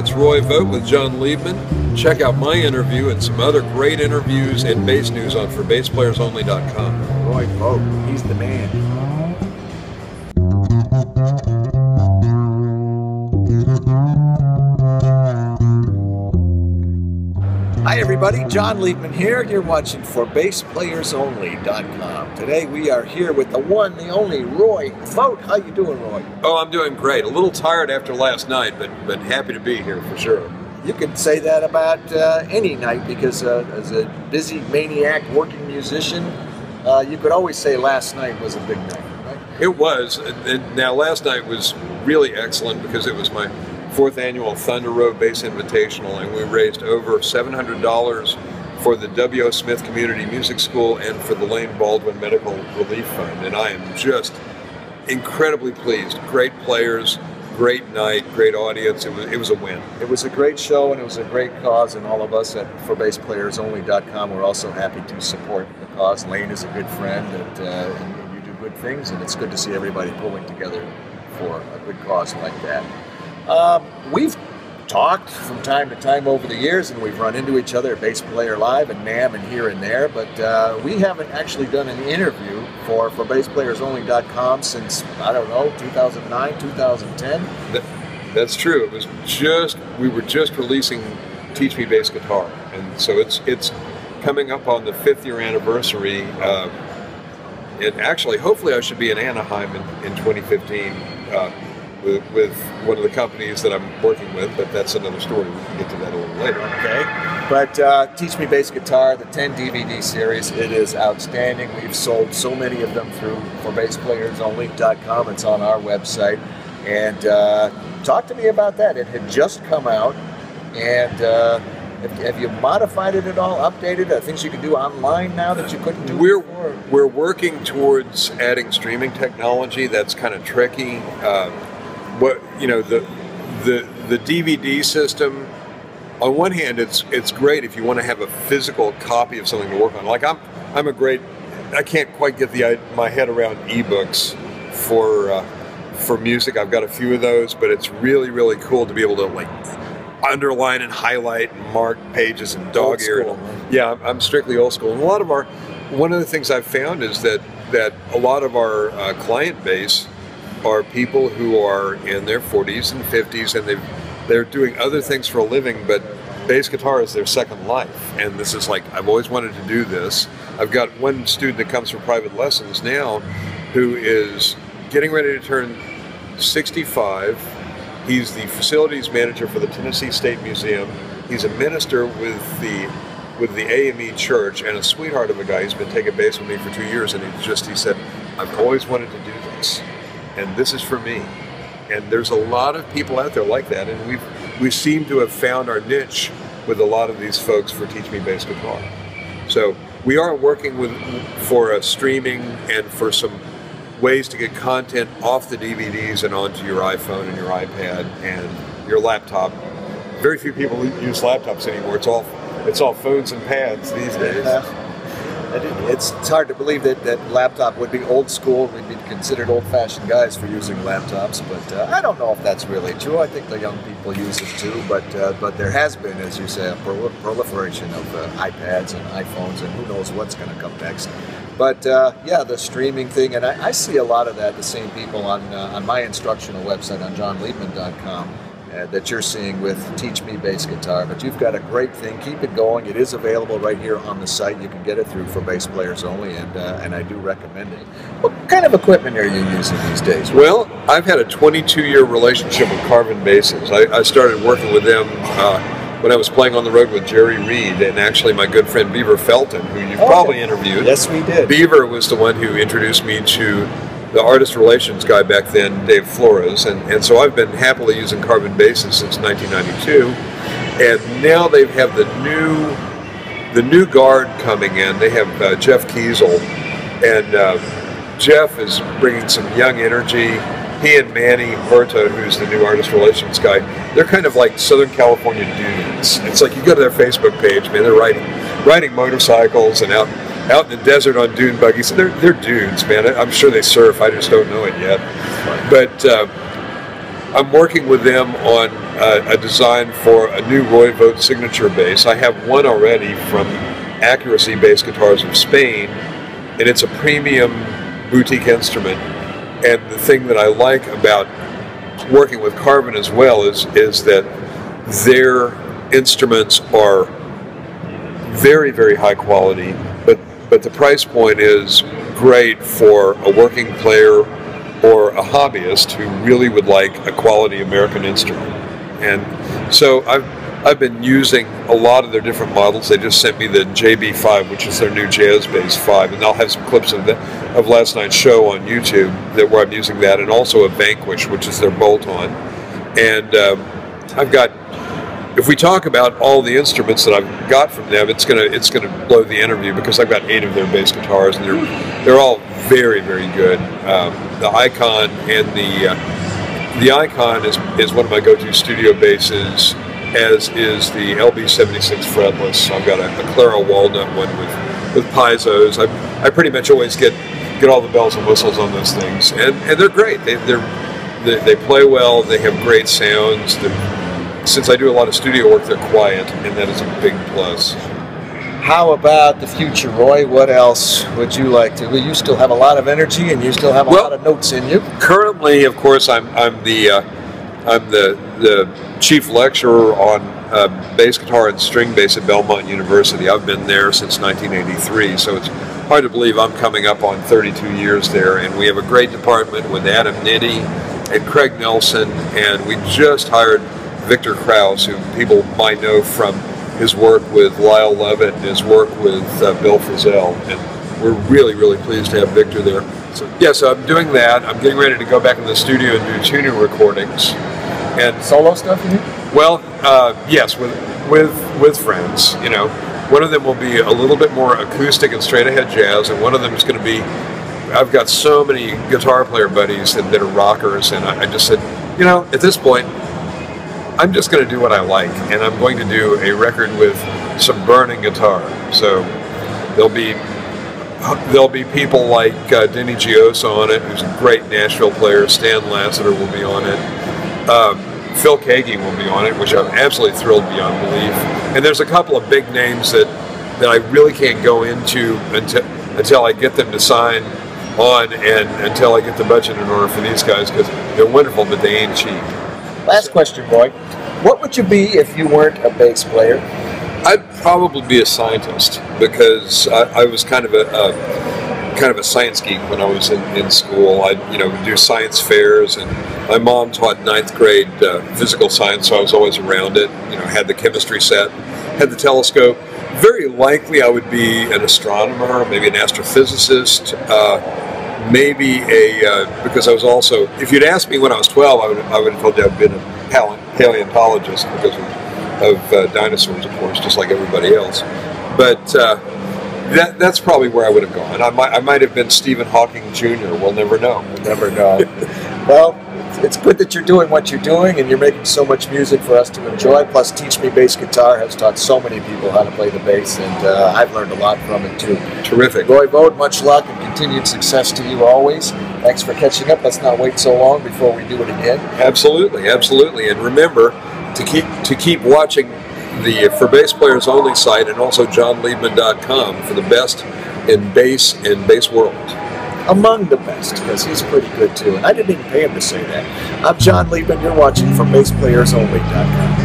it's Roy Vogt with Jon Liebman. Check out my interview and some other great interviews and bass news on ForBassPlayersOnly.com. Roy Vogt, he's the man. Hi everybody, Jon Liebman here. You're watching ForBassPlayersOnly.com. Today we are here with the one, the only Roy Vogt. How you doing, Roy? Oh, I'm doing great. A little tired after last night, but happy to be here for sure. You can say that about any night because as a busy maniac working musician, you could always say last night was a big night, right? It was. And now last night was really excellent because it was my 4th annual Thunder Road Bass Invitational, and we raised over $700 for the W.O. Smith Community Music School and for the Lane Baldwin Medical Relief Fund, and I am just incredibly pleased. Great players, great night, great audience. It was a win. It was a great show and it was a great cause, and all of us at ForBassPlayersOnly.com we're also happy to support the cause. Lane is a good friend, and you do good things, and it's good to see everybody pulling together for a good cause like that. We've talked from time to time over the years, and we've run into each other at Bass Player Live and NAMM and here and there, but we haven't actually done an interview for BassPlayersOnly.com since, I don't know, 2009, 2010? That's true. It was we were just releasing Teach Me Bass Guitar, and so it's coming up on the 5th year anniversary, and actually, hopefully I should be in Anaheim in 2015, with one of the companies that I'm working with, but that's another story. We can get to that a little later. Okay. But Teach Me Bass Guitar, the 10 DVD series, it is outstanding. We've sold so many of them through ForBassPlayersOnly.com. It's on our website. And talk to me about that. It had just come out, and have you modified it at all, updated it? Things you can do online now that you couldn't do before? We're working towards adding streaming technology. That's kind of tricky. The DVD system, on one hand, it's great if you want to have a physical copy of something to work on. Like I can't quite get my head around ebooks for music. I've got a few of those, but it's really, really cool to be able to like underline and highlight and mark pages and dog ear. Yeah, I'm strictly old school. And one of the things I've found is that a lot of our client base are people who are in their 40s and 50s, and they're doing other things for a living, but bass guitar is their second life. And this is like, I've always wanted to do this. I've got one student that comes for private lessons now who is getting ready to turn 65. He's the facilities manager for the Tennessee State Museum. He's a minister with the AME Church, and a sweetheart of a guy. He's been taking bass with me for 2 years, and he said, I've always wanted to do this, and this is for me. And there's a lot of people out there like that, and we seem to have found our niche with a lot of these folks for Teach Me Bass Guitar. So we are working for streaming and for some ways to get content off the DVDs and onto your iPhone and your iPad and your laptop. Very few people use laptops anymore. It's all phones and pads these days. It's hard to believe that laptop would be old school. We'd be considered old-fashioned guys for using laptops, but I don't know if that's really true. I think the young people use it too, but there has been, as you say, a proliferation of iPads and iPhones, and who knows what's going to come next. But yeah, the streaming thing, and I see a lot of that, the same people on my instructional website on JonLiebman.com. That you're seeing with Teach Me Bass Guitar. But you've got a great thing. Keep it going. It is available right here on the site. You can get it through for Bass Players Only, and I do recommend it. What kind of equipment are you using these days? Well, I've had a 22-year relationship with Carvin Basses. I started working with them when I was playing on the road with Jerry Reed, and actually my good friend Beaver Felton, who you've probably interviewed. Yes, we did. Beaver was the one who introduced me to the artist relations guy back then, Dave Flores, and so I've been happily using Carvin Basses since 1992, and now they have the new guard coming in. They have Jeff Kiesel, and Jeff is bringing some young energy. He and Manny Horta, who's the new artist relations guy, they're kind of like Southern California dudes. It's like you go to their Facebook page, man, they're riding motorcycles and out in the desert on dune buggies. They're dudes, man. I'm sure they surf. I just don't know it yet. But I'm working with them on a design for a new Roy Vogt signature bass. I have one already from Accuracy Bass Guitars of Spain, and it's a premium boutique instrument. And the thing that I like about working with Carvin as well is that their instruments are very, very high quality, but the price point is great for a working player or a hobbyist who really would like a quality American instrument. And so I've been using a lot of their different models. They just sent me the JB5, which is their new Jazz Bass 5, and I'll have some clips of last night's show on YouTube where I'm using that, and also a Vanquish, which is their bolt-on. And I've got, if we talk about all the instruments that I've got from them, it's gonna blow the interview, because I've got 8 of their bass guitars, and they're all very, very good. The Icon and the Icon is one of my go-to studio basses, as is the LB76 fretless. I've got a Clara Walnut one with piezo's. I pretty much always get all the bells and whistles on those things, and they're great. They play well. They have great sounds. Since I do a lot of studio work, they're quiet, and that is a big plus. How about the future, Roy? What else would you like to? You still have a lot of energy, and you still have a lot of notes in you. Currently, of course, I'm the chief lecturer on bass guitar and string bass at Belmont University. I've been there since 1983, so it's hard to believe I'm coming up on 32 years there. And we have a great department with Adam Nitty and Craig Nelson, and we just hired Victor Krause, who people might know from his work with Lyle Lovett and his work with Bill Frisell, and we're really, really pleased to have Victor there. So I'm doing that. I'm getting ready to go back in the studio and do tuning recordings. And solo stuff, you mean? Well, yes, with friends. You know, one of them will be a little bit more acoustic and straight ahead jazz, and one of them is going to be. I've got so many guitar player buddies that are rockers, and I just said, you know, at this point, I'm just going to do what I like, and I'm going to do a record with some burning guitar. So there'll be people like Denny Giosa on it, who's a great Nashville player. Stan Lassiter will be on it. Phil Kagi will be on it, which I'm absolutely thrilled beyond belief. And there's a couple of big names that I really can't go into until I get them to sign on, and until I get the budget in order for these guys, because they're wonderful, but they ain't cheap. Last question, Roy. What would you be if you weren't a bass player? I'd probably be a scientist, because I was kind of a science geek when I was in school. I'd do science fairs, and my mom taught 9th grade physical science, so I was always around it. Had the chemistry set, had the telescope. Very likely I would be an astronomer, maybe an astrophysicist, maybe because I was also, if you'd asked me when I was 12, I would have told you I'd been a paleontologist because of dinosaurs, of course, just like everybody else. But that's probably where I would have gone. I might have been Stephen Hawking Jr. We'll never know. We'll never know. Well, it's good that you're doing what you're doing, and you're making so much music for us to enjoy. Plus, Teach Me Bass Guitar has taught so many people how to play the bass, and I've learned a lot from it too. Terrific. Roy Vogt, much luck and continued success to you always. Thanks for catching up. Let's not wait so long before we do it again. Absolutely, absolutely. And remember to keep watching the For Bass Players Only site, and also JonLiebman.com for the best in bass world. Among the best, because he's pretty good too. And I didn't even pay him to say that. I'm Jon Liebman. You're watching from BassPlayersOnly.com.